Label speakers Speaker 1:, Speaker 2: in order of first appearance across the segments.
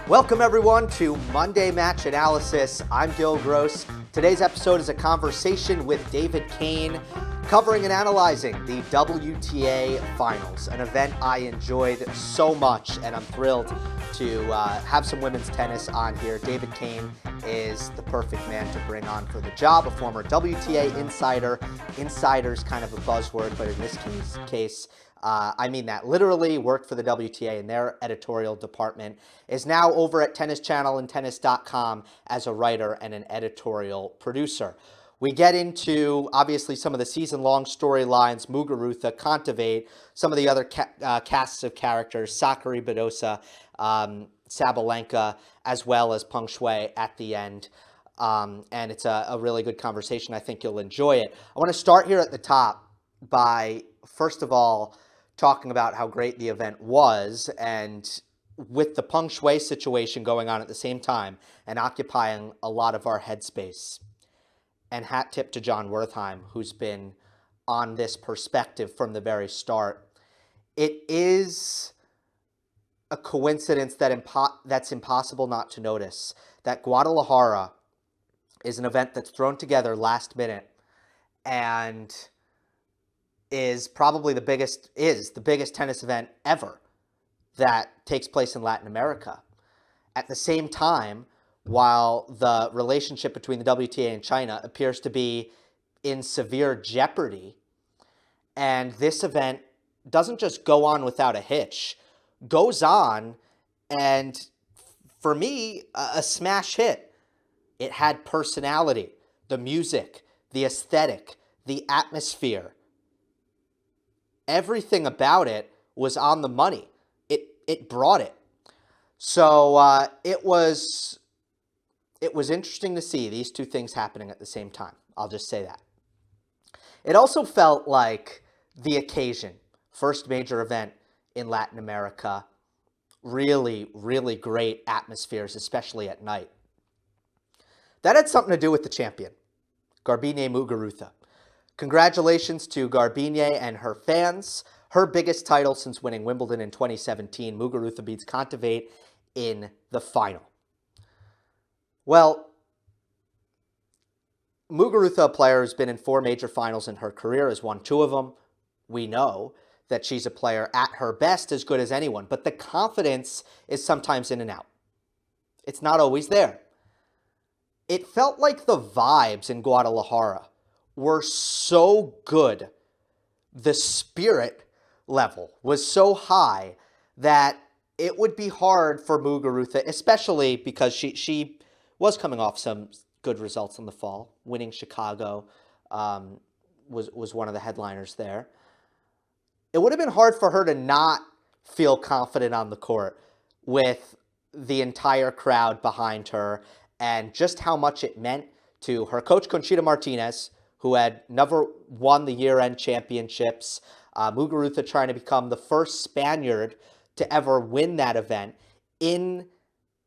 Speaker 1: Welcome everyone to Monday Match Analysis. I'm Gill Gross. Today's episode is a conversation with David Kane covering and analyzing the WTA Finals, an event I enjoyed so much, and I'm thrilled to have some women's tennis on here. David Kane is the perfect man to bring on for the job, a former WTA insider. Insider's kind of a buzzword, but in this case, I mean that literally, worked for the WTA in their editorial department, is now over at Tennis Channel and tennis.com as a writer and an editorial producer. We get into, obviously, some of the season-long storylines, Muguruza, Kontaviet, some of the other casts of characters, Sakkari, Badosa, Sabalenka, as well as Peng Shuai at the end. And it's a really good conversation. I think you'll enjoy it. I want to start here at the top by, first of all, talking about how great the event was, and with the Peng Shuai situation going on at the same time and occupying a lot of our headspace. And hat tip to John Wertheim, who's been on this perspective from the very start. It is a coincidence that's impossible not to notice, that Guadalajara is an event that's thrown together last minute and is probably the biggest tennis event ever that takes place in Latin America. At the same time, while the relationship between the WTA and China appears to be in severe jeopardy, and this event doesn't just go on without a hitch, goes on, and for me, a smash hit. It had personality, the music, the aesthetic, the atmosphere. Everything about it was on the money. It brought it. So it was interesting to see these two things happening at the same time. I'll just say that. It also felt like the occasion, first major event in Latin America, really, really great atmospheres, especially at night. That had something to do with the champion, Garbine Muguruza. Congratulations to Garbine and her fans. Her biggest title since winning Wimbledon in 2017. Muguruza beats Kontaviet in the final. Well, Muguruza, a player who's been in 4 major finals in her career, has won 2 of them. We know that she's a player at her best as good as anyone, but the confidence is sometimes in and out. It's not always there. It felt like the vibes in Guadalajara were so good. The spirit level was so high that it would be hard for Muguruza, especially because she was coming off some good results in the fall. Winning Chicago was one of the headliners there. It would have been hard for her to not feel confident on the court with the entire crowd behind her, and just how much it meant to her coach, Conchita Martinez, who had never won the year-end championships. Muguruza trying to become the first Spaniard to ever win that event in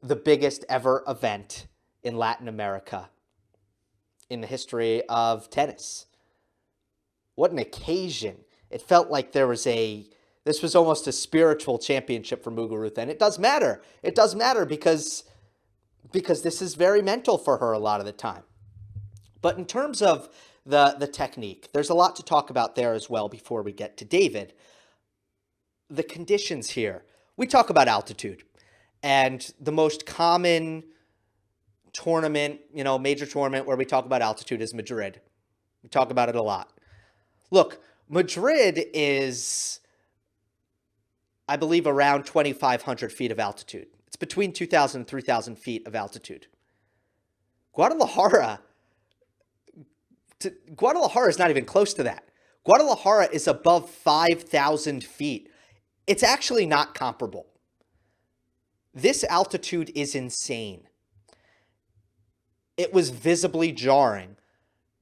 Speaker 1: the biggest ever event in Latin America in the history of tennis. What an occasion. It felt like this was almost a spiritual championship for Muguruza. And it does matter. It does matter because this is very mental for her a lot of the time. But in terms of the technique, there's a lot to talk about there as well before we get to David. The conditions here. We talk about altitude. And the most common tournament, major tournament where we talk about altitude is Madrid. We talk about it a lot. Look, Madrid is, I believe, around 2,500 feet of altitude. It's between 2,000 and 3,000 feet of altitude. Guadalajara is not even close to that. Guadalajara is above 5,000 feet. It's actually not comparable. This altitude is insane. It was visibly jarring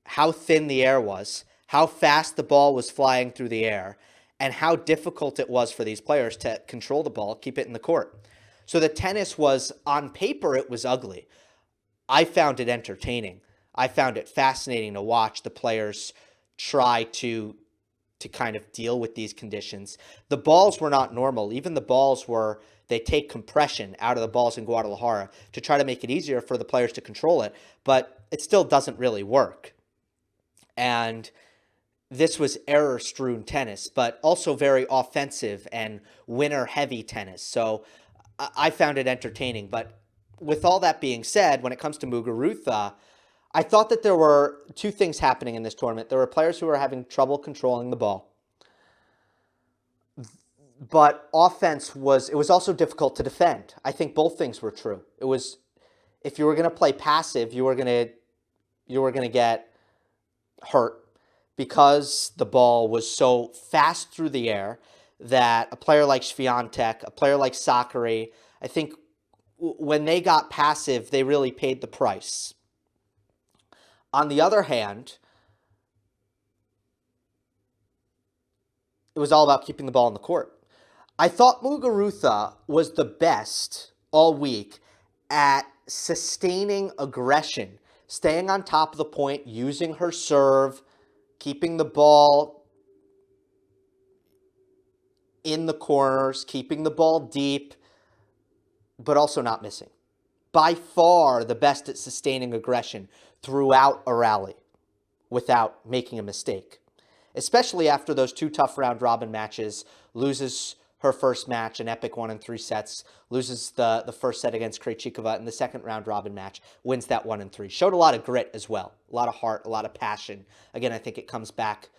Speaker 1: how thin the air was, how fast the ball was flying through the air, and how difficult it was for these players to control the ball, keep it in the court. So the tennis was, on paper, it was ugly. I found it entertaining. I found it fascinating to watch the players try to to kind of deal with these conditions. The balls were not normal. Even the balls were, they take compression out of the balls in Guadalajara to try to make it easier for the players to control it, but it still doesn't really work. And this was error-strewn tennis, but also very offensive and winner-heavy tennis. So I found it entertaining. But with all that being said, when it comes to Muguruza, I thought that there were two things happening in this tournament. There were players who were having trouble controlling the ball. But offense was also difficult to defend. I think both things were true. It was, if you were going to play passive, you were going to get hurt because the ball was so fast through the air that a player like Swiatek, a player like Sakkari, I think when they got passive, they really paid the price. On the other hand, it was all about keeping the ball in the court. I thought Muguruza was the best all week at sustaining aggression, staying on top of the point, using her serve, keeping the ball in the corners, keeping the ball deep, but also not missing. By far the best at sustaining aggression throughout a rally without making a mistake, especially after those two tough round-robin matches, loses her first match, an epic 1 in 3 sets, loses the first set against Krejcikova in the second round-robin match, wins that 1 in 3. Showed a lot of grit as well, a lot of heart, a lot of passion. Again, I think it comes back,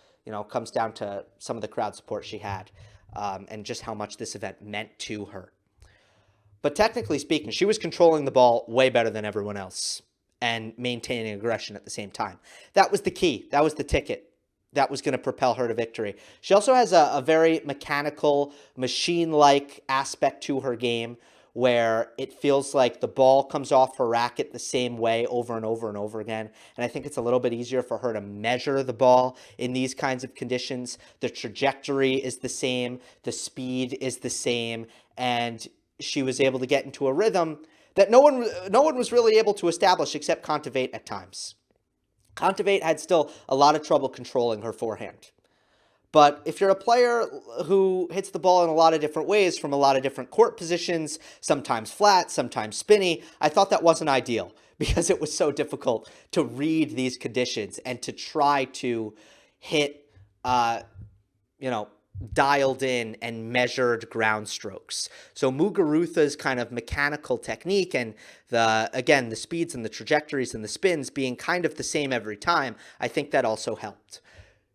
Speaker 1: comes down to some of the crowd support she had and just how much this event meant to her. But technically speaking, she was controlling the ball way better than everyone else and maintaining aggression at the same time. That was the key. That was the ticket that was going to propel her to victory. She also has a very mechanical, machine-like aspect to her game where it feels like the ball comes off her racket the same way over and over and over again. And I think it's a little bit easier for her to measure the ball in these kinds of conditions. The trajectory is the same. The speed is the same. And she was able to get into a rhythm that no one was really able to establish except Kontaviet at times. Kontaviet had still a lot of trouble controlling her forehand. But if you're a player who hits the ball in a lot of different ways from a lot of different court positions, sometimes flat, sometimes spinny, I thought that wasn't ideal because it was so difficult to read these conditions and to try to hit, dialed in and measured ground strokes. So Muguruza's kind of mechanical technique and the speeds and the trajectories and the spins being kind of the same every time, I think that also helped.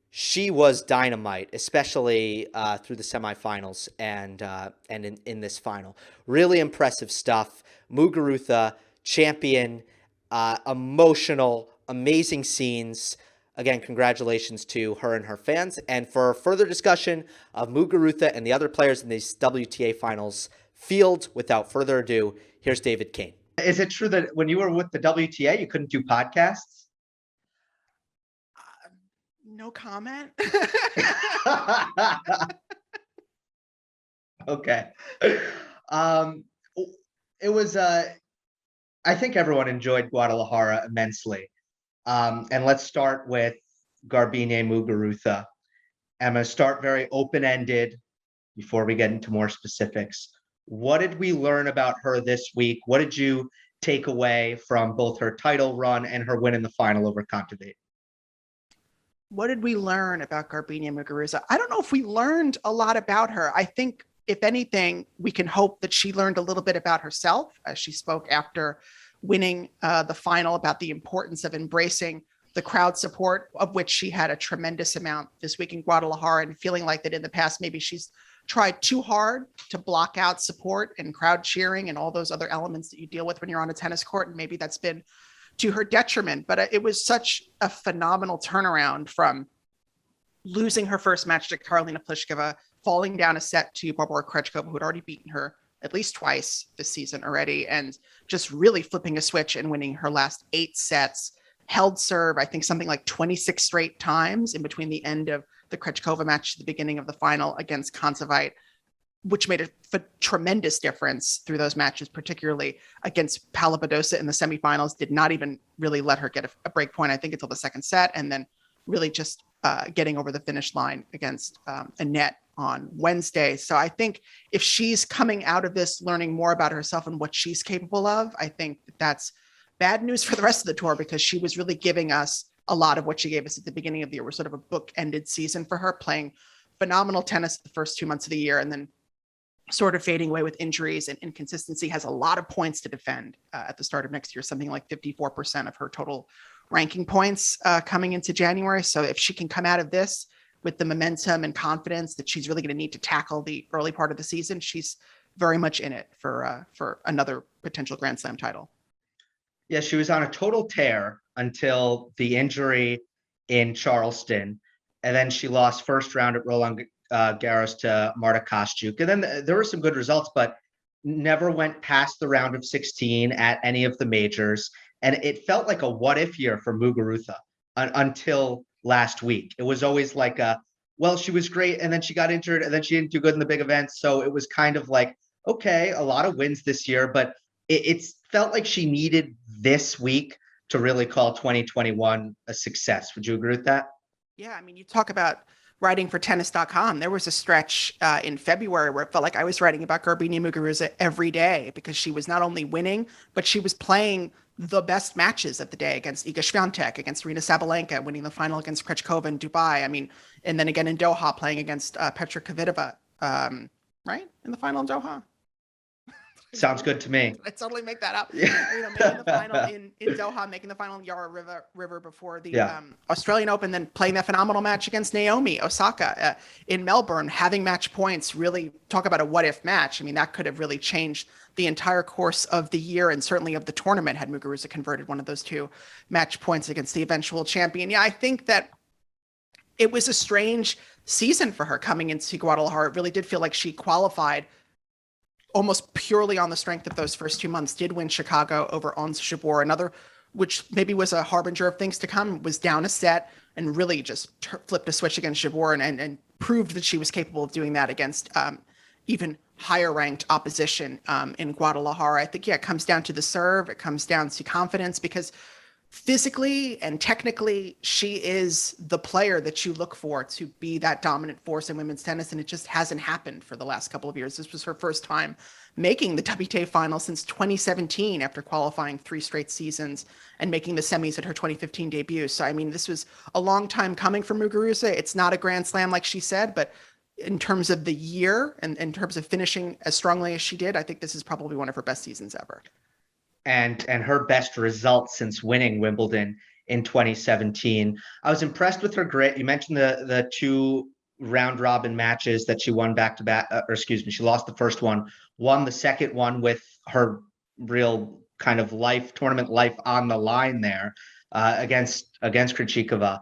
Speaker 1: She was dynamite, especially through the semifinals and in this final. Really impressive stuff. Muguruza, champion, emotional, amazing scenes. Again, congratulations to her and her fans. And for further discussion of Muguruza and the other players in these WTA finals field, without further ado, here's David Kane.
Speaker 2: Is it true that when you were with the WTA, you couldn't do podcasts?
Speaker 3: No comment.
Speaker 2: Okay. It was, I think everyone enjoyed Guadalajara immensely. And let's start with Garbine Muguruza. I'm going to start very open-ended before we get into more specifics. What did we learn about her this week? What did you take away from both her title run and her win in the final over Kontaviet?
Speaker 3: What did we learn about Garbine Muguruza? I don't know if we learned a lot about her. I think, if anything, we can hope that she learned a little bit about herself as she spoke after winning the final about the importance of embracing the crowd support, of which she had a tremendous amount this week in Guadalajara, and feeling like that in the past, maybe she's tried too hard to block out support and crowd cheering and all those other elements that you deal with when you're on a tennis court. And maybe that's been to her detriment, but it was such a phenomenal turnaround from losing her first match to Karolina Pliskova, falling down a set to Barbora Krejcikova, who had already beaten her at least twice this season already, and just really flipping a switch and winning her last 8 sets, held serve, I think something like 26 straight times in between the end of the Krejcikova match to the beginning of the final against Kontaviet, which made a tremendous difference through those matches, particularly against Paula Badosa in the semifinals. Did not even really let her get a break point, I think, until the second set, and then really just getting over the finish line against Anett on Wednesday. So I think if she's coming out of this learning more about herself and what she's capable of, I think that's bad news for the rest of the tour, because she was really giving us a lot of what she gave us at the beginning of the year. Was sort of a book-ended season for her, playing phenomenal tennis the first 2 months of the year and then sort of fading away with injuries and inconsistency. Has a lot of points to defend at the start of next year, something like 54% of her total ranking points coming into January. So if she can come out of this with the momentum and confidence that she's really going to need to tackle the early part of the season, she's very much in it for another potential Grand Slam title.
Speaker 2: Yeah, she was on a total tear until the injury in Charleston, and then she lost first round at Roland Garros to Marta Kostyuk. And then there were some good results, but never went past the round of 16 at any of the majors. And it felt like a what-if year for Muguruza until last week. It was always like well, she was great, and then she got injured, and then she didn't do good in the big events. So it was kind of like, okay, a lot of wins this year, but it felt like she needed this week to really call 2021 a success. Would you agree with that?
Speaker 3: Yeah, I mean, you talk about writing for tennis.com. There was a stretch in February where it felt like I was writing about Garbine Muguruza every day, because she was not only winning, but she was playing the best matches of the day against Iga Swiatek, against Aryna Sabalenka, winning the final against Krejcikova in Dubai. I mean, and then again in Doha, playing against Petra Kvitova, right? In the final in Doha.
Speaker 2: Sounds good to me.
Speaker 3: I totally make that up.
Speaker 2: Yeah.
Speaker 3: You know, making the final in Doha, making the final in Yarra River before the Australian Open, then playing that phenomenal match against Naomi Osaka in Melbourne, having match points. Really talk about a what-if match. I mean, that could have really changed the entire course of the year and certainly of the tournament had Muguruza converted one of those two match points against the eventual champion. Yeah, I think that it was a strange season for her coming into Guadalajara. It really did feel like she qualified almost purely on the strength of those first 2 months, did win Chicago over Ons Jabeur, another, which maybe was a harbinger of things to come, was down a set and really just flipped a switch against Jabeur and proved that she was capable of doing that against even higher ranked opposition in Guadalajara. I think, yeah, it comes down to the serve. It comes down to confidence, because physically and technically, she is the player that you look for to be that dominant force in women's tennis, and it just hasn't happened for the last couple of years. This was her first time making the WTA final since 2017 after qualifying 3 straight seasons and making the semis at her 2015 debut. So, I mean, this was a long time coming for Muguruza. It's not a Grand Slam, like she said, but in terms of the year and in terms of finishing as strongly as she did, I think this is probably one of her best seasons ever.
Speaker 2: And her best results since winning Wimbledon in 2017. I was impressed with her grit. You mentioned the 2 round robin matches that she won back to back, she lost the first one, won the second one with her real kind of tournament life on the line there against Krejcikova.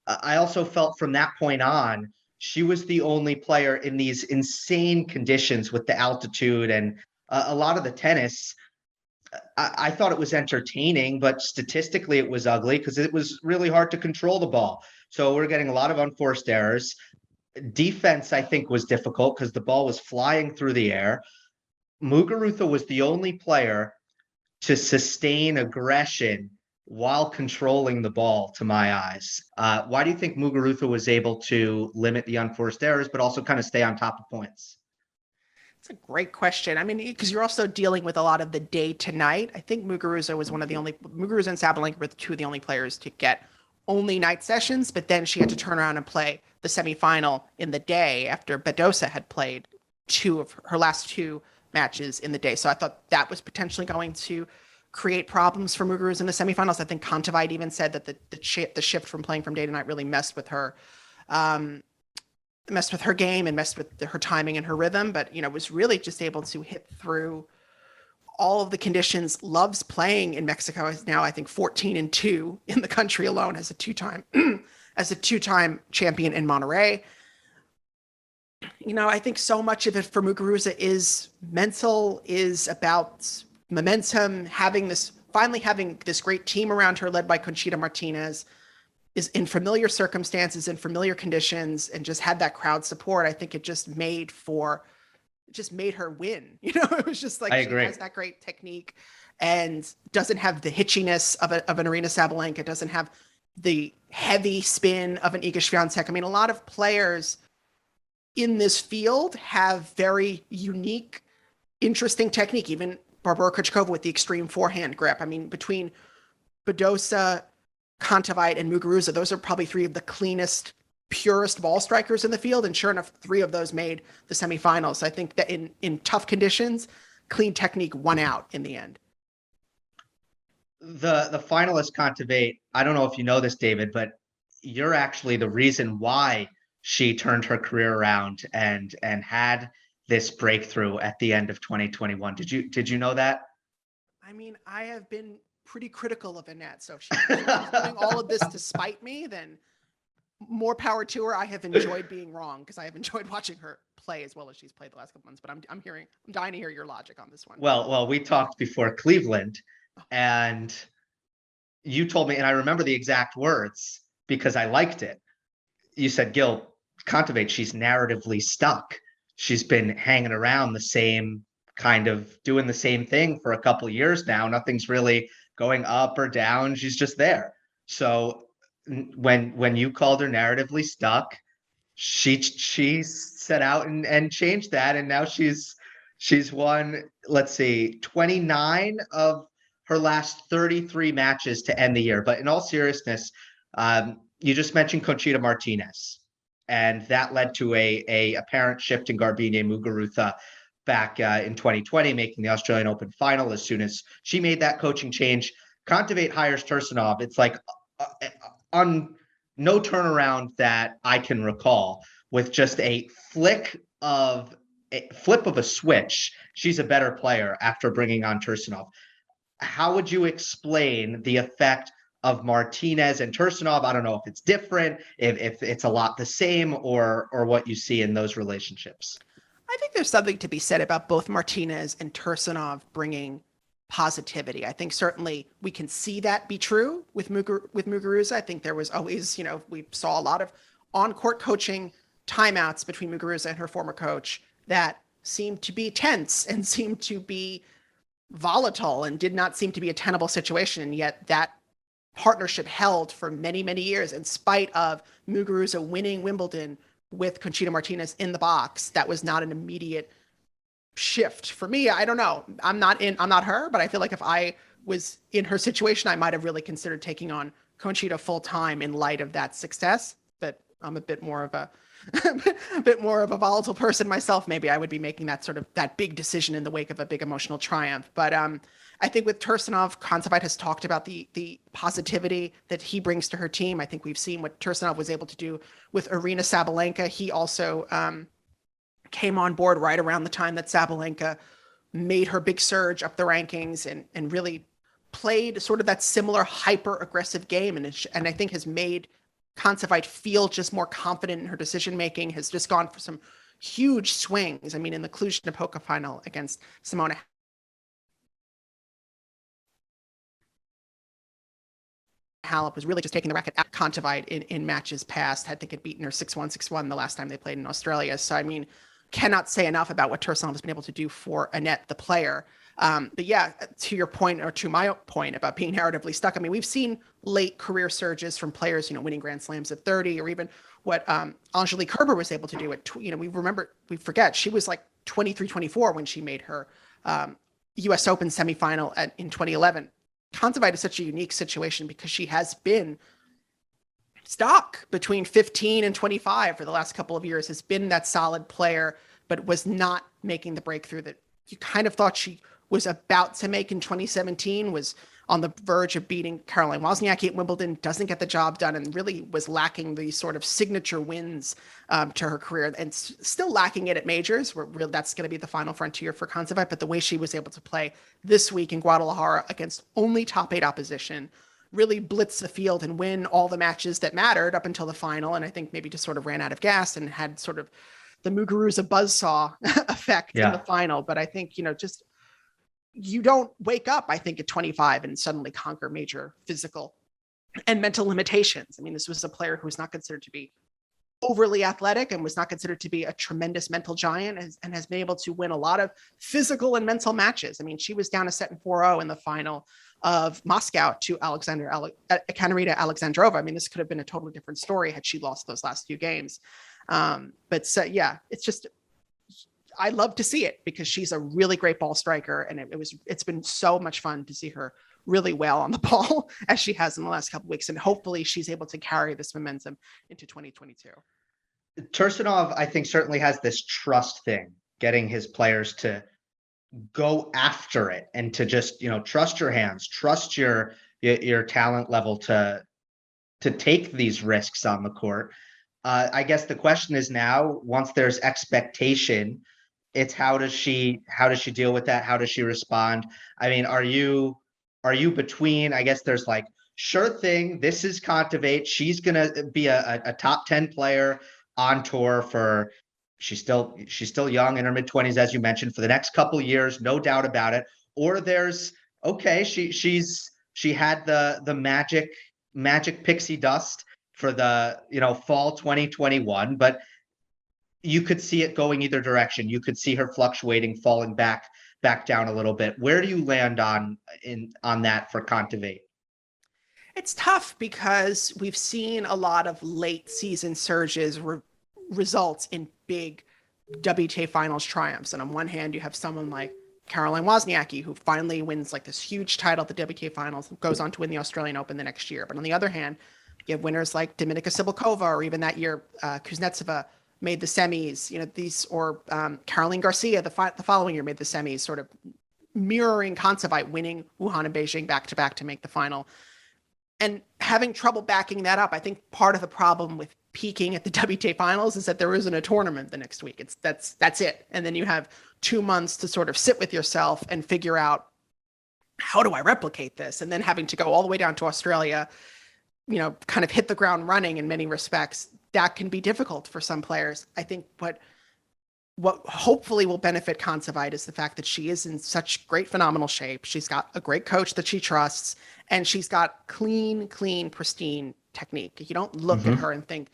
Speaker 2: I also felt from that point on, she was the only player in these insane conditions with the altitude and a lot of the tennis. I thought it was entertaining, but statistically it was ugly because it was really hard to control the ball. So we're getting a lot of unforced errors. Defense, I think, was difficult because the ball was flying through the air. Muguruza was the only player to sustain aggression while controlling the ball, to my eyes. Why do you think Muguruza was able to limit the unforced errors, but also kind of stay on top of points?
Speaker 3: It's a great question. I mean, because you're also dealing with a lot of the day to night. I think Muguruza was Muguruza and Sabalenka were 2 of the only players to get only night sessions, but then she had to turn around and play the semifinal in the day after Badosa had played 2 of her last 2 matches in the day. So I thought that was potentially going to create problems for Muguruza in the semifinals. I think Kontaviet even said that the shift from playing from day to night really messed with her game and messed with her timing and her rhythm, but, you know, was really just able to hit through all of the conditions. Loves playing in Mexico. Is now, I think, 14-2 in the country alone as a 2-time champion in Monterrey. You know, I think so much of it for Muguruza is mental, is about momentum, finally having this great team around her led by Conchita Martinez, is in familiar circumstances, in familiar conditions, and just had that crowd support. I think it just made her win. You know, it was just like, she has that great technique and doesn't have the hitchiness of an Aryna Sabalenka, doesn't have the heavy spin of an Iga Swiatek. I mean, a lot of players in this field have very unique, interesting technique. Even Barbara Krejcikova with the extreme forehand grip. I mean, between Badosa, Kontaviet, and Muguruza, those are probably three of the cleanest, purest ball strikers in the field. And sure enough, three of those made the semifinals. I think that in tough conditions, clean technique won out in the end.
Speaker 2: The finalist Kontaviet, I don't know if you know this, David, but you're actually the reason why she turned her career around and had this breakthrough at the end of 2021. Did you know that?
Speaker 3: I mean, I have been pretty critical of Anett. So if she's doing all of this to spite me, then more power to her. I have enjoyed being wrong because I have enjoyed watching her play as well as she's played the last couple months. But I'm dying to hear your logic on this one.
Speaker 2: Well, we talked before Cleveland, and you told me, and I remember the exact words because I liked it. You said, Gill, Kontaviet, she's narratively stuck. She's been hanging around the same kind of doing the same thing for a couple of years now. Nothing's really going up or down. She's just there. So when you called her narratively stuck, she set out and changed that. And now she's won, let's see, 29 of her last 33 matches to end the year. But in all seriousness, you just mentioned Conchita Martinez, and that led to a apparent shift in Garbine Muguruza back in 2020, making the Australian Open final. As soon as she made that coaching change, Kontaviet hires Tursunov. It's like on no turnaround that I can recall. With just a flip of a switch, she's a better player after bringing on Tursunov. How would you explain the effect of Martinez and Tursunov? I don't know if it's different, if it's a lot the same, or what you see in those relationships.
Speaker 3: I think there's something to be said about both Martinez and Tursunov bringing positivity. I think certainly we can see that be true with Muguruza. I think there was always, we saw a lot of on-court coaching timeouts between Muguruza and her former coach that seemed to be tense and seemed to be volatile and did not seem to be a tenable situation. And yet that partnership held for many, many years in spite of Muguruza winning Wimbledon with Conchita Martinez in the box. That was not an immediate shift for me. I don't know. I'm not her, but I feel like if I was in her situation, I might have really considered taking on Conchita full time in light of that success. But I'm a bit more of a volatile person myself. Maybe I would be making that big decision in the wake of a big emotional triumph. But I think with Tursunov, Kontaviet has talked about the positivity that he brings to her team. I think we've seen what Tursunov was able to do with Aryna Sabalenka. He also came on board right around the time that Sabalenka made her big surge up the rankings and really played sort of that similar hyper aggressive game. And I think has made Kontaviet feel just more confident in her decision making, has just gone for some huge swings. I mean, in the Cluj-Napoca final against Simona Halep was really just taking the racket at Kontaviet in matches past. I think had beaten her 6-1, 6-1 the last time they played in Australia. So, I mean, cannot say enough about what Tursunov has been able to do for Anett, the player. But yeah, to your point, or to my point about being narratively stuck, I mean, we've seen late career surges from players, winning Grand Slams at 30, or even what Angelique Kerber was able to do at, we forget, she was like 23, 24 when she made her US Open semifinal in 2011. Kontaviet is such a unique situation because she has been stuck between 15 and 25 for the last couple of years, has been that solid player, but was not making the breakthrough that you kind of thought she was about to make in 2017, was on the verge of beating Caroline Wozniacki at Wimbledon, doesn't get the job done, and really was lacking the sort of signature wins to her career, and still lacking it at majors, where really that's going to be the final frontier for Kontaviet. But the way she was able to play this week in Guadalajara against only top 8 opposition, really blitz the field and win all the matches that mattered up until the final, and I think maybe just sort of ran out of gas and had sort of the Muguruza buzzsaw effect in the final. But I think, just you don't wake up, I think, at 25 and suddenly conquer major physical and mental limitations. I mean, this was a player who was not considered to be overly athletic and was not considered to be a tremendous mental giant, and has been able to win a lot of physical and mental matches. I mean, she was down a set in 4-0 in the final of Moscow to Katerina Alexandrova. I mean, this could have been a totally different story had she lost those last few games. Yeah, it's just, I love to see it because she's a really great ball striker, and it's been so much fun to see her really well on the ball as she has in the last couple of weeks, and hopefully she's able to carry this momentum into 2022.
Speaker 2: Tursunov, I think, certainly has this trust thing, getting his players to go after it and to just, trust your hands, trust your talent level to take these risks on the court. I guess the question is now, once there's expectation, it's how does she deal with that? How does she respond? I mean, are you between, I guess there's like, sure thing, this is Kontaviet, she's going to be a top 10 player on tour for, she's still young, in her mid-20s, as you mentioned, for the next couple of years, no doubt about it. Or there's, okay, she had the magic pixie dust for the fall 2021, but you could see it going either direction. You could see her fluctuating, falling back down a little bit. Where do you land on that for Kontaviet?
Speaker 3: It's tough because we've seen a lot of late season surges results in big WTA finals triumphs. And on one hand, you have someone like Caroline Wozniacki, who finally wins like this huge title at the WTA finals, goes on to win the Australian Open the next year. But on the other hand, you have winners like Dominika Sibylkova, or even that year, Kuznetsova made the semis, or Caroline Garcia the following year made the semis, sort of mirroring Kontaviet winning Wuhan and Beijing back-to-back to make the final. And having trouble backing that up, I think part of the problem with peaking at the WTA finals is that there isn't a tournament the next week. That's it. And then you have 2 months to sort of sit with yourself and figure out, how do I replicate this? And then having to go all the way down to Australia, kind of hit the ground running in many respects, that can be difficult for some players. I think what hopefully will benefit Kontaviet is the fact that she is in such great, phenomenal shape. She's got a great coach that she trusts, and she's got clean, pristine technique. You don't look at her and think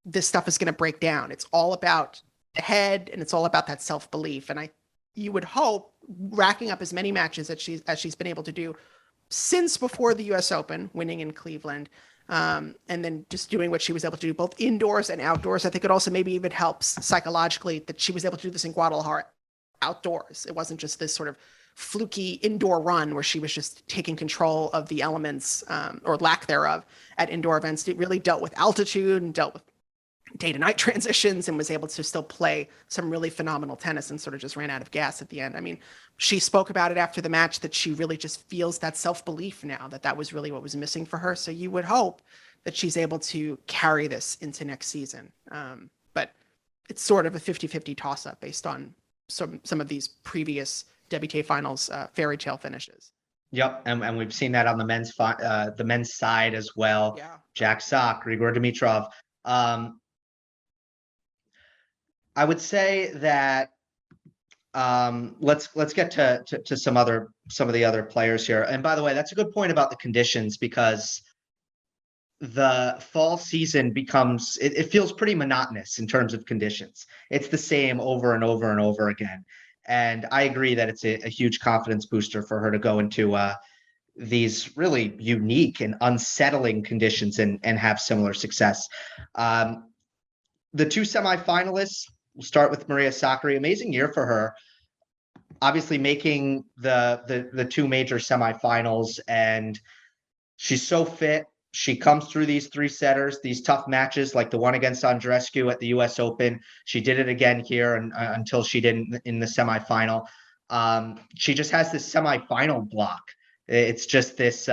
Speaker 3: this stuff is going to break down. It's all about the head, and it's all about that self-belief. And you would hope, racking up as many matches as she's been able to do since before the US Open, winning in Cleveland, and then just doing what she was able to do both indoors and outdoors. I think it also maybe even helps psychologically that she was able to do this in Guadalajara outdoors. It wasn't just this sort of fluky indoor run where she was just taking control of the elements, or lack thereof, at indoor events. It really dealt with altitude and dealt with day to night transitions, and was able to still play some really phenomenal tennis, and sort of just ran out of gas at the end. I mean, she spoke about it after the match that she really just feels that self-belief now, that was really what was missing for her. So you would hope that she's able to carry this into next season. But it's sort of a 50-50 toss-up based on some of these previous WTA finals fairy tale finishes.
Speaker 2: Yep, and we've seen that on the men's side as well.
Speaker 3: Yeah.
Speaker 2: Jack Sock, Grigor Dimitrov. I would say that let's get to some of the other players here. And by the way, that's a good point about the conditions, because the fall season it feels pretty monotonous in terms of conditions. It's the same over and over and over again. And I agree that it's a huge confidence booster for her to go into these really unique and unsettling conditions and have similar success. The two semifinalists, we'll start with Maria Sakkari. Amazing year for her. Obviously making the two major semifinals, and she's so fit. She comes through these three setters, these tough matches like the one against Andreescu at the US Open. She did it again here until she didn't in the semifinal. She just has this semifinal block. It's just this,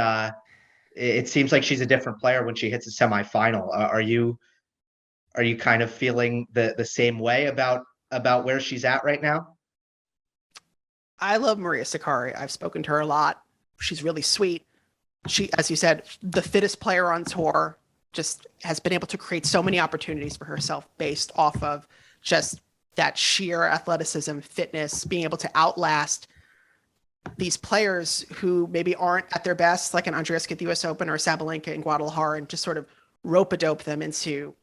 Speaker 2: it seems like she's a different player when she hits a semifinal. Are you kind of feeling the same way about where she's at right now?
Speaker 3: I love Maria Sakkari. I've spoken to her a lot. She's really sweet. She, as you said, the fittest player on tour, just has been able to create so many opportunities for herself based off of just that sheer athleticism, fitness, being able to outlast these players who maybe aren't at their best, like an Andreescu at the US Open or Sabalenka in Guadalajara, and just sort of rope-a-dope them into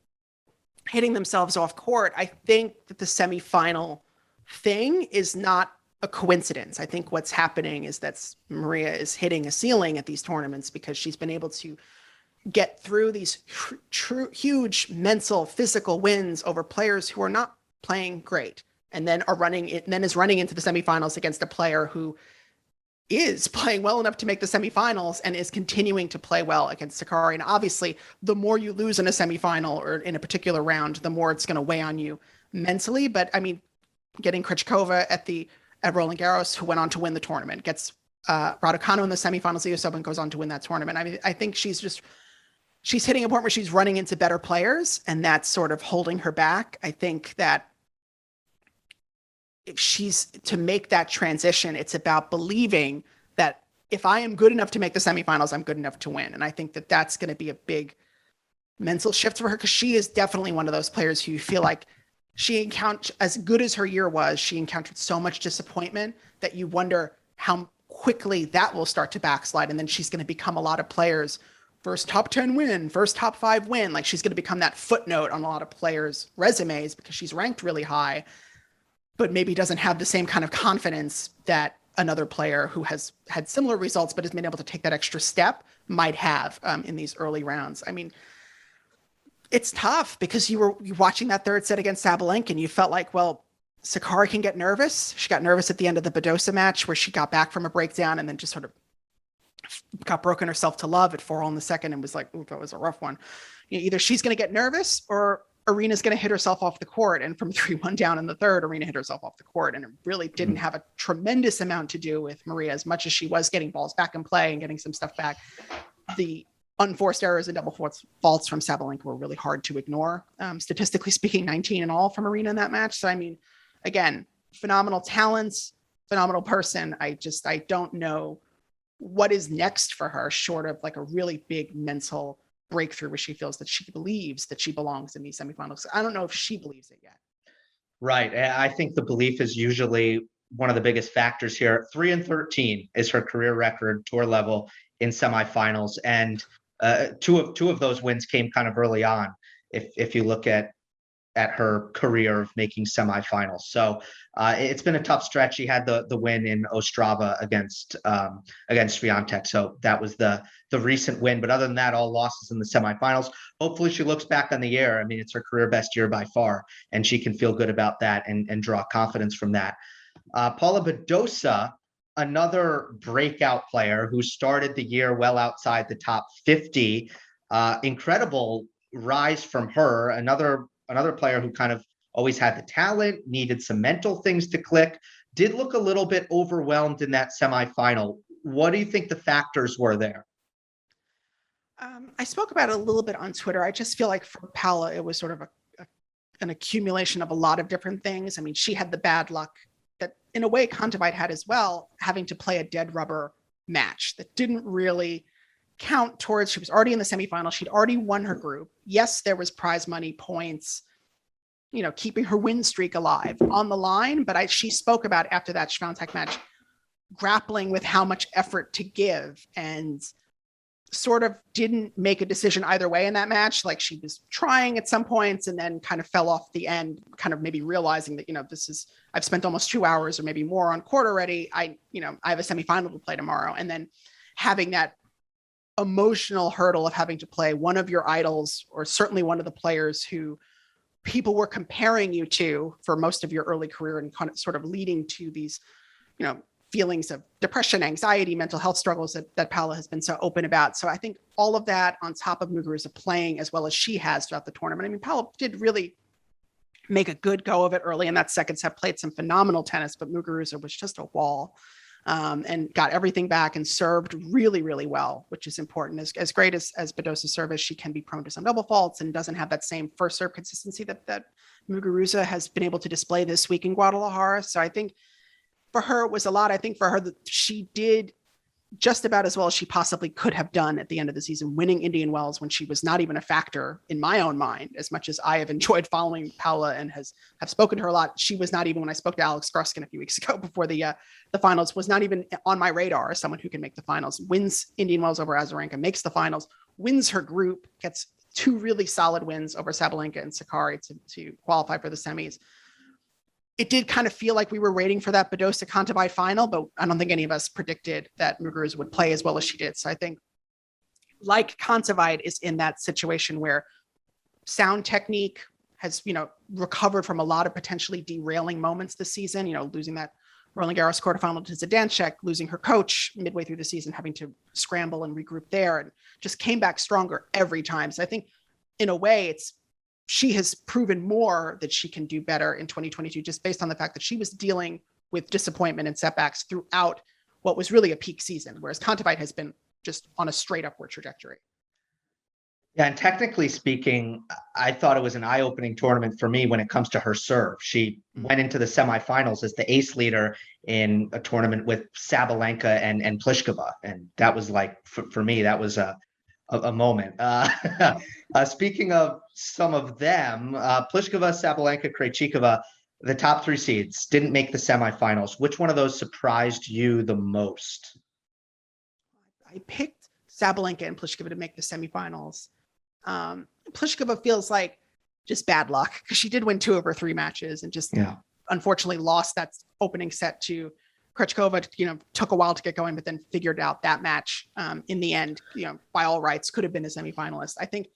Speaker 3: hitting themselves off court. I think that the semifinal thing is not a coincidence. I think what's happening is that Maria is hitting a ceiling at these tournaments because she's been able to get through these huge mental, physical wins over players who are not playing great, and then is running into the semifinals against a player who is playing well enough to make the semifinals and is continuing to play well against Sakkari. And obviously, the more you lose in a semifinal or in a particular round, the more it's going to weigh on you mentally. But I mean, getting Krejcikova at Roland Garros, who went on to win the tournament, gets Raducanu in the semifinals of the US Open, goes on to win that tournament. I mean, I think she's hitting a point where she's running into better players, and that's sort of holding her back. I think that if she's to make that transition, it's about believing that if I am good enough to make the semifinals, I'm good enough to win. And I think that that's going to be a big mental shift for her, because she is definitely one of those players who you feel like she encountered, as good as her year was, she encountered so much disappointment that you wonder how quickly that will start to backslide. And then she's going to become a lot of players' first top 10 win, first top 5 win. Like, she's going to become that footnote on a lot of players' resumes because she's ranked really high, but maybe doesn't have the same kind of confidence that another player who has had similar results but has been able to take that extra step might have in these early rounds. I mean, it's tough because you were watching that third set against Sabalenka and you felt like, well, Sakkari can get nervous. She got nervous at the end of the Badosa match where she got back from a breakdown and then just sort of got broken herself to love at 4-all in the second and was like, ooh, that was a rough one. You know, either she's going to get nervous or Aryna's going to hit herself off the court. And from 3-1 down in the third, Aryna hit herself off the court. And it really didn't have a tremendous amount to do with Maria, as much as she was getting balls back in play and getting some stuff back. The unforced errors and double faults from Sabalenka were really hard to ignore. Statistically speaking, 19 in all from Aryna in that match. So, I mean, again, phenomenal talents, phenomenal person. I don't know what is next for her, short of like a really big mental breakthrough where she feels that she believes that she belongs in these semifinals. I don't know if she believes it yet. Right.
Speaker 2: I think the belief is usually one of the biggest factors here. 3-13 is her career record, tour level, in semifinals, and two of those wins came kind of early on. If you look at her career of making semifinals, so it's been a tough stretch. She had the win in Ostrava against Swiatek, so that was the recent win. But other than that, all losses in the semifinals. Hopefully, she looks back on the year. I mean, it's her career best year by far, and she can feel good about that and draw confidence from that. Paula Badosa, another breakout player who started the year well outside the top 50. Incredible rise from her. Another player who kind of always had the talent, needed some mental things to click, did look a little bit overwhelmed in that semifinal. What do you think the factors were there?
Speaker 3: I spoke about it a little bit on Twitter. I just feel like for Paula, it was sort of an accumulation of a lot of different things. I mean, she had the bad luck that in a way Kontaviet had as well, having to play a dead rubber match that didn't really count towards, she was already in the semifinal. She'd already won her group. Yes, there was prize money, points, keeping her win streak alive on the line. But she spoke about after that Swiatek match, grappling with how much effort to give and sort of didn't make a decision either way in that match. Like, she was trying at some points and then kind of fell off the end, kind of maybe realizing that, I've spent almost 2 hours or maybe more on court already. I have a semifinal to play tomorrow. And then having that emotional hurdle of having to play one of your idols, or certainly one of the players who people were comparing you to for most of your early career, and kind of sort of leading to these, feelings of depression, anxiety, mental health struggles that Paula has been so open about. So I think all of that on top of Muguruza playing as well as she has throughout the tournament. I mean, Paula did really make a good go of it early in that second set, played some phenomenal tennis, but Muguruza was just a wall. And got everything back and served really, really well, which is important. As great as Badosa's service, she can be prone to some double faults and doesn't have that same first serve consistency that Muguruza has been able to display this week in Guadalajara. So I think for her, it was a lot. I think for her, that she did just about as well as she possibly could have done at the end of the season, winning Indian Wells when she was not even a factor in my own mind. As much as I have enjoyed following Paula and have spoken to her a lot, she was not even, when I spoke to Alex Gruskin a few weeks ago before the finals, was not even on my radar as someone who can make the finals. Wins Indian Wells over Azarenka, makes the finals, wins her group, gets 2 really solid wins over Sabalenka and Sakkari to qualify for the semis. it did kind of feel like we were waiting for that Badosa Kontaviet final, but I don't think any of us predicted that Muguruza would play as well as she did. So I think, like, Kontaviet is in that situation where sound technique has, recovered from a lot of potentially derailing moments this season, losing that Roland Garros quarterfinal to Zidanchek, losing her coach midway through the season, having to scramble and regroup there, and just came back stronger every time. So I think in a way she has proven more that she can do better in 2022, just based on the fact that she was dealing with disappointment and setbacks throughout what was really a peak season, whereas Kontaviet has been just on a straight upward trajectory.
Speaker 2: Yeah, and technically speaking, I thought it was an eye-opening tournament for me when it comes to her serve. She went into the semifinals as the ace leader in a tournament with Sabalenka and Pliskova, and that was like, for me, that was a moment. Speaking of some of them, Pliskova, Sabalenka, Krejcikova, the top three seeds didn't make the semifinals. Which one of those surprised you the most?
Speaker 3: I picked Sabalenka and Pliskova to make the semifinals. Pliskova feels like just bad luck because she did win 2 of her 3 matches and just unfortunately lost that opening set to Krejcikova. Took a while to get going, but then figured out that match in the end, by all rights could have been a semifinalist. I think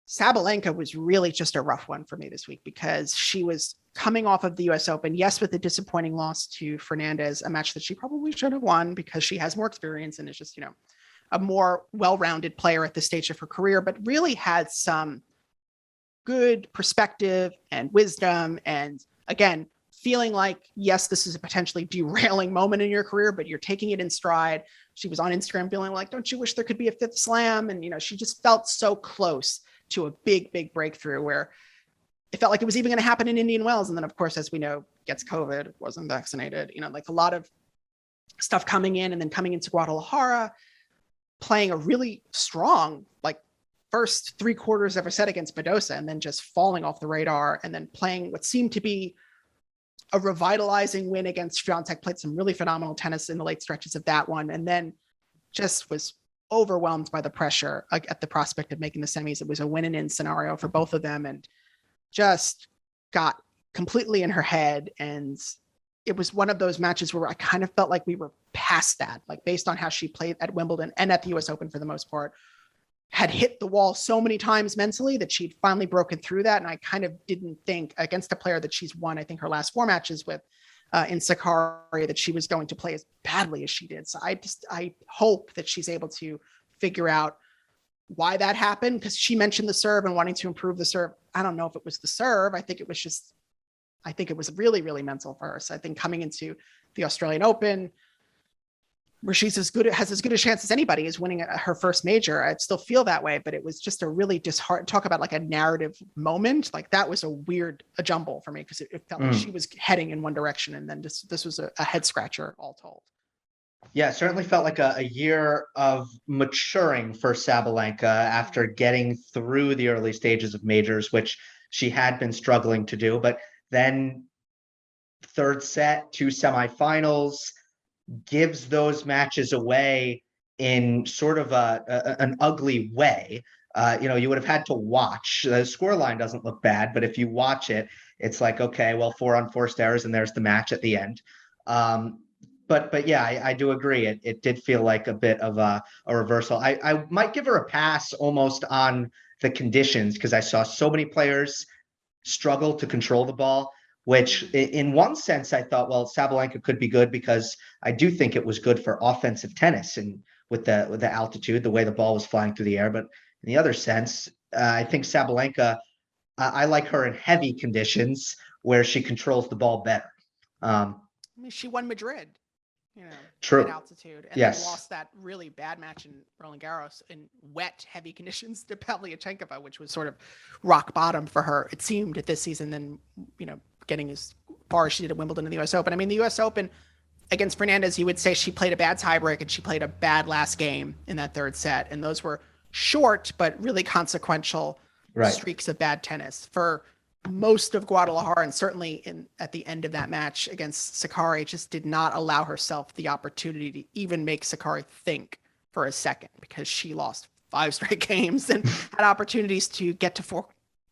Speaker 3: Sabalenka was really just a rough one for me this week because she was coming off of the US Open. Yes, with a disappointing loss to Fernandez, a match that she probably should have won because she has more experience and is just, a more well-rounded player at this stage of her career, but really had some good perspective and wisdom. And again, feeling like, yes, this is a potentially derailing moment in your career, but you're taking it in stride. She was on Instagram feeling like, don't you wish there could be a 5th slam? And, she just felt so close to a big, big breakthrough where it felt like it was even going to happen in Indian Wells. And then, of course, as we know, gets COVID, wasn't vaccinated, like a lot of stuff coming in and then coming into Guadalajara, playing a really strong, first 3 quarters of a set against Badosa and then just falling off the radar and then playing what seemed to be a revitalizing win against Swiatek, played some really phenomenal tennis in the late stretches of that one. And then just was overwhelmed by the pressure at the prospect of making the semis. It was a win and in scenario for both of them and just got completely in her head. And it was one of those matches where I kind of felt like we were past that, based on how she played at Wimbledon and at the US Open for the most part, had hit the wall so many times mentally that she'd finally broken through that. And I kind of didn't think against a player that she's won, I think her last 4 matches with in Sakkari, that she was going to play as badly as she did. So I hope that she's able to figure out why that happened, because she mentioned the serve and wanting to improve the serve. I don't know if it was the serve. I think it was really, really mental for her. So I think coming into the Australian Open, where she's has as good a chance as anybody is winning her first major, I still feel that way, but it was just a really disheartening, talk about a narrative moment. That was a jumble for me because it felt like she was heading in one direction. And then this was a head scratcher all told.
Speaker 2: Yeah, it certainly felt like a year of maturing for Sabalenka after getting through the early stages of majors, which she had been struggling to do. But then 3rd set, 2 semifinals, gives those matches away in sort of an ugly way. You would have had to watch. The scoreline doesn't look bad, but if you watch it, it's like, okay, well, 4 unforced errors and there's the match at the end. But yeah, I do agree. It did feel like a bit of a reversal. I might give her a pass almost on the conditions because I saw so many players struggle to control the ball, which in one sense I thought, well, Sabalenka could be good because I do think it was good for offensive tennis and with the altitude, the way the ball was flying through the air. But in the other sense, I think Sabalenka, I like her in heavy conditions where she controls the ball better.
Speaker 3: She won Madrid,
Speaker 2: True.
Speaker 3: at altitude, and
Speaker 2: Yes.
Speaker 3: then lost that really bad match in Roland Garros in wet, heavy conditions to Pavlyuchenkova, which was sort of rock bottom for her, it seemed, at this season. Then, getting as far as she did at Wimbledon and the US Open. I mean, the US Open against Fernandez, you would say she played a bad tiebreak and she played a bad last game in that 3rd set. And those were short, but really consequential streaks of bad tennis. For most of Guadalajara, and certainly at the end of that match against Sakkari, just did not allow herself the opportunity to even make Sakkari think for a second, because she lost 5 straight games and had opportunities to get to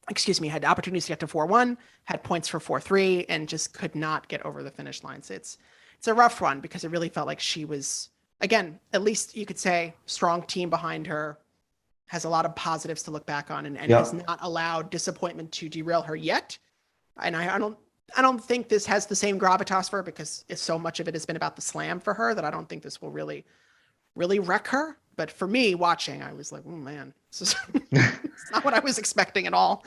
Speaker 3: had opportunities to get to 4-1, had points for 4-3, and just could not get over the finish line. So it's a rough one because it really felt like she was, again, at least you could say, strong team behind her, has a lot of positives to look back on, and has not allowed disappointment to derail her yet. And I don't think this has the same gravitas for her because so much of it has been about the slam for her that I don't think this will really wreck her. But for me watching, I was like, oh man, it's not what I was expecting at all.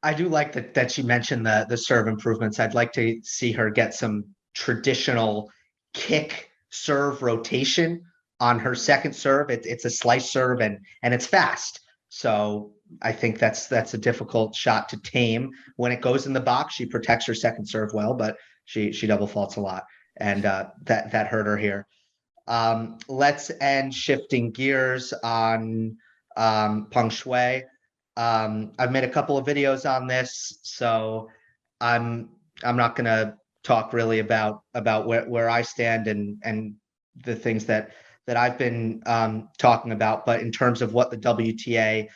Speaker 2: I do like that she mentioned the serve improvements. I'd like to see her get some traditional kick serve rotation on her second serve. It's a slice serve and it's fast. So I think that's a difficult shot to tame. When it goes in the box, she protects her second serve well, but she double faults a lot, and that hurt her here. Let's end shifting gears on Peng Shuai. I've made a couple of videos on this, so I'm not going to talk really about where I stand and the things that I've been talking about. But in terms of what the WTA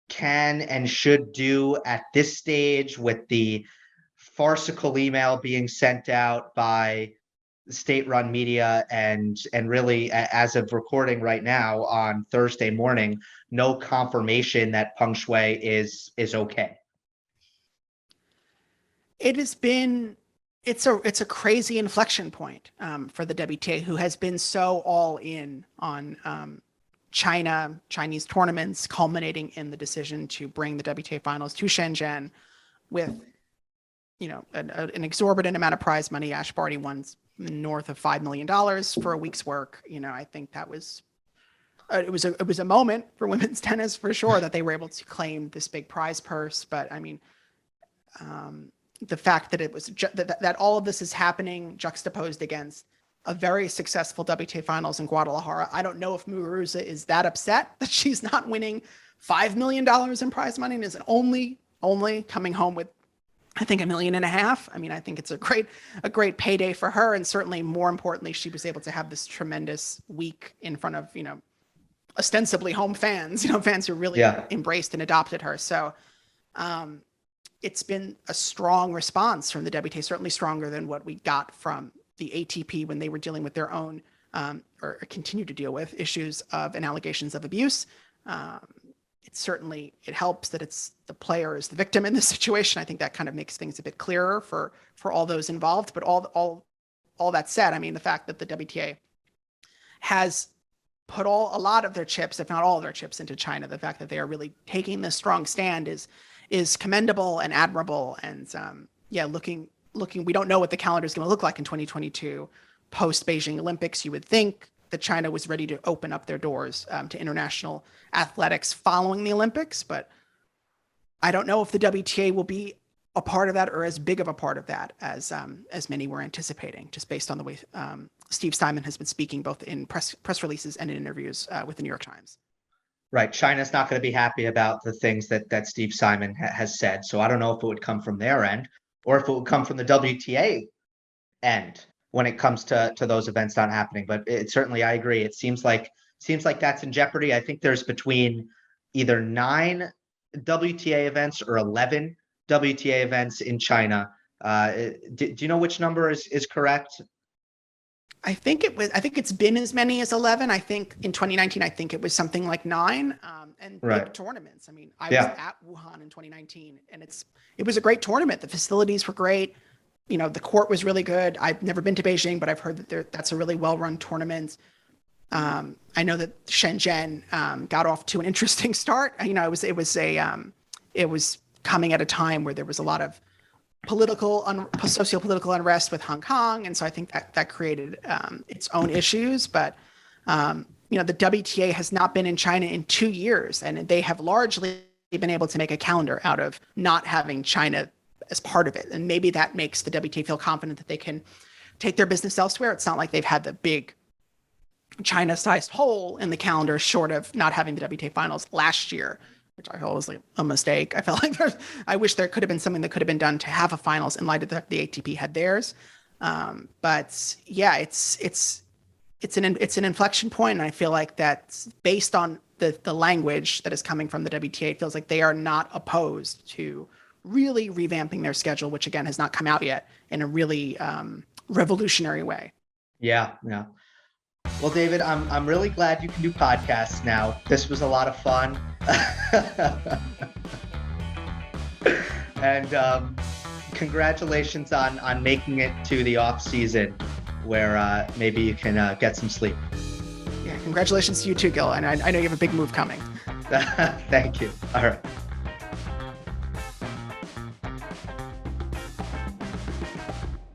Speaker 2: can and should do at this stage, with the farcical email being sent out by state-run media and really, as of recording right now on Thursday morning, no confirmation that Peng Shuai is okay.
Speaker 3: It's a crazy inflection point for the WTA, who has been so all in on Chinese tournaments, culminating in the decision to bring the WTA finals to Shenzhen with, an exorbitant amount of prize money. Ash Barty won north of $5 million for a week's work. I think that was it was a moment for women's tennis for sure that they were able to claim this big prize purse. But I mean, the fact that it was that all of this is happening juxtaposed against a very successful WTA finals in Guadalajara. I don't know if Muguruza is that upset that she's not winning $5 million in prize money and is only coming home with, I think, $1.5 million. I mean, I think it's a great payday for her. And certainly more importantly, she was able to have this tremendous week in front of, ostensibly home fans, fans who really embraced and adopted her. So it's been a strong response from the WTA, certainly stronger than what we got from the ATP when they were dealing with their own, or continue to deal with issues and allegations of abuse. It helps that it's the player is the victim in this situation. I think that kind of makes things a bit clearer for all those involved. But all that said, I mean, the fact that the WTA has put a lot of their chips, if not all of their chips, into China, the fact that they are really taking this strong stand is commendable and admirable. And looking, we don't know what the calendar is going to look like in 2022 post Beijing Olympics. You would think that China was ready to open up their doors to international athletics following the Olympics, but I don't know if the WTA will be a part of that or as big of a part of that as many were anticipating, just based on the way Steve Simon has been speaking both in press releases and in interviews with the New York Times.
Speaker 2: Right. China's not going to be happy about the things that Steve Simon has said. So I don't know if it would come from their end or if it would come from the WTA end when it comes to those events not happening. But it certainly, I agree. It seems like that's in jeopardy. I think there's between either 9 WTA events or 11 WTA events in China. Do you know which number is correct?
Speaker 3: I think it's been as many as 11. I think in 2019, I think it was something like 9, and big tournaments. I mean, I was at Wuhan in 2019 and it was a great tournament. The facilities were great. The court was really good. I've never been to Beijing, but I've heard that that's a really well-run tournament. I know that Shenzhen got off to an interesting start. It was coming at a time where there was a lot of socio-political unrest with Hong Kong, and so I think that created its own issues. But the WTA has not been in China in 2 years, and they have largely been able to make a calendar out of not having China as part of it. And maybe that makes the WTA feel confident that they can take their business elsewhere. It's not like they've had the big China-sized hole in the calendar, short of not having the WTA finals last year, which I felt was like a mistake. I felt like I wish there could have been something that could have been done to have a finals in light of the ATP had theirs. But yeah, it's an inflection point, and I feel like that's based on the language that is coming from the WTA, it feels like they are not opposed to really revamping their schedule, which again has not come out yet, in a really revolutionary way.
Speaker 2: Yeah. Well, David, I'm really glad you can do podcasts now. This was a lot of fun. And congratulations on making it to the off season where maybe you can get some sleep.
Speaker 3: Yeah, congratulations to you too, Gill. And I know you have a big move coming.
Speaker 2: Thank you. All right.